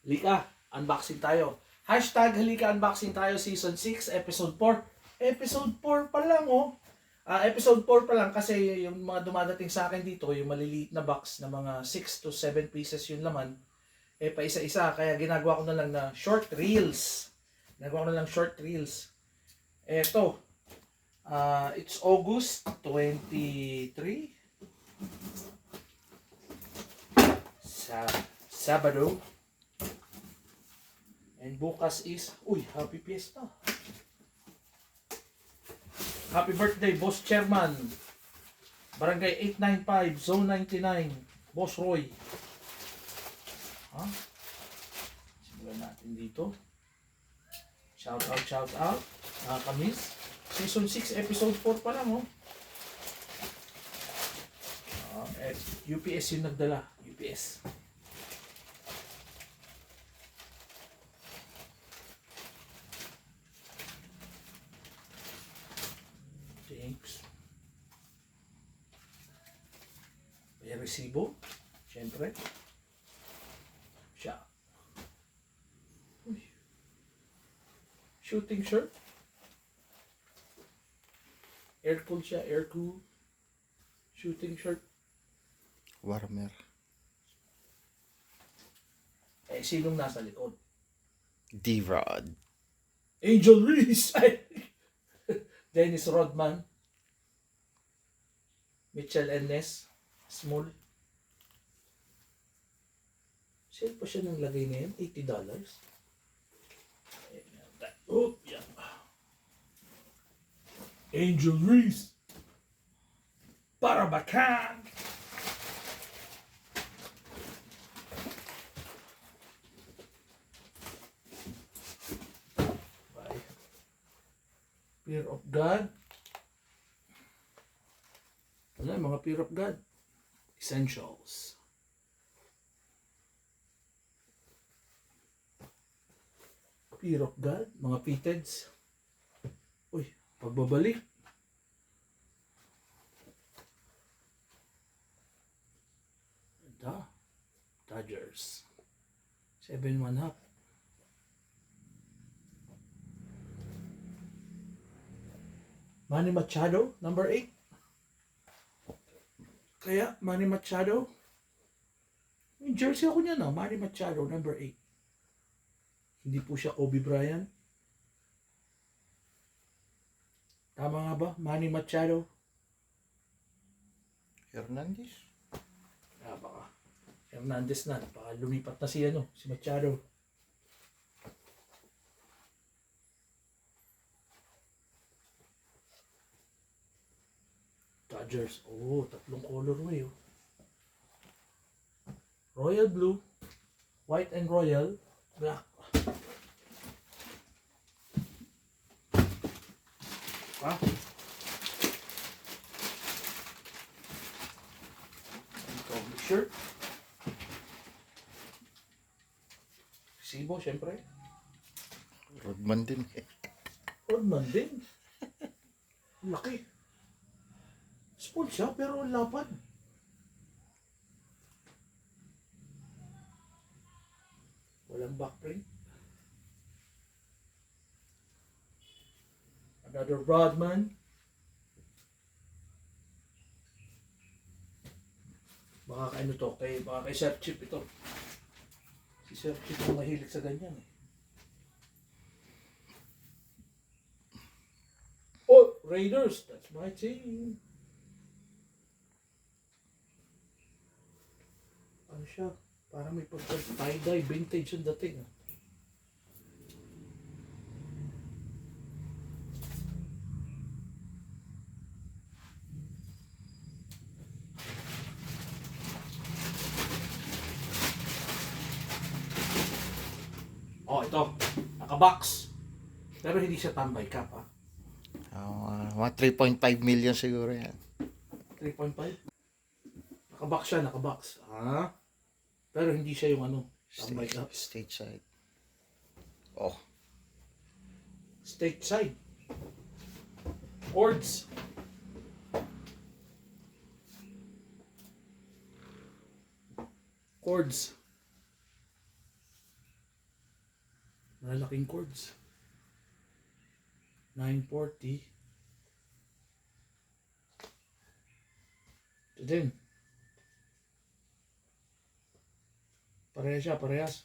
Halika, unboxing tayo. Hashtag Halika Unboxing tayo Season 6, Episode 4. Episode 4 pa lang oh. Episode 4 pa lang kasi yung mga dumadating sa akin dito, yung maliliit na box na mga 6 to 7 pieces yung laman, pa isa-isa. Kaya ginagawa ko na lang na short reels. Eto, it's August 23 sa Sabado. And bukas is, Happy Fiesta. Happy birthday, Boss Chairman. Barangay 895, Zone 99. Boss Roy. Simulan natin dito. Shout out. Nakakamiss. Season 6, Episode 4 pa lang, oh. UPS yung nagdala. UPS. Thanks. May resibo. Siyempre. Siya. Shooting shirt. Air-cool siya. Air-cool. Shooting shirt. Warmer. Sinong nasa likod? D-Rod. Angel Reese. Dennis Rodman. Mitchell Ennes. Small. Sale pa siya ng lagay na yan? $80. Yan. Angel Reese. Para bacán. Fear of God. Wala, mga Fear of God. Essentials. Fear of God. Mga fitteds. Pagbabalik. Dodgers. 7-1 half. Manny Machado, number 8. Kaya, Manny Machado. May jersey ako niya, no? Manny Machado, number 8. Hindi po siya Kobe Bryant. Tama nga ba? Manny Machado. Hernandez. Baka Hernandez na. Baka lumipat na si Machado. Dodgers. Tatlong colorway. Royal blue, white and royal, black. Ito, shirt. Sibo, syempre. Rodman din. Rodman din. Laki. Small siya, pero lapad. Walang backprint. Another Rodman. Baka kay Sir Chip ito. Si Sir Chip ang mahilig sa ganyan eh. Raiders, that's my team. Ano siya? Parang may tie-dye, vintage yung dating. Ito. Naka-box. Pero hindi siya tambay cup, ha? Mga 3.5 million siguro yan. 3.5? Naka-box siya, naka-box. Pero hindi siya yung tambay cup. Stateside. Stateside. Chords. Malalaking chords. 940. Ito din. Parehas siya, parehas.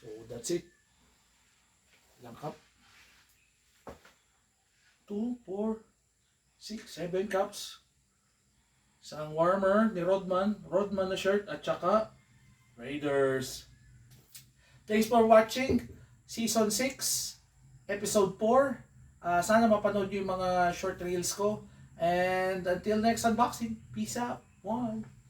So that's it. Ilang cup? 2, 4, 6, 7 cups. Isang warmer ni Rodman. Rodman na shirt at saka Raiders. Thanks for watching Season 6, Episode 4. Sana mapanood nyo yung mga short reels ko. And until next unboxing, peace out. 1.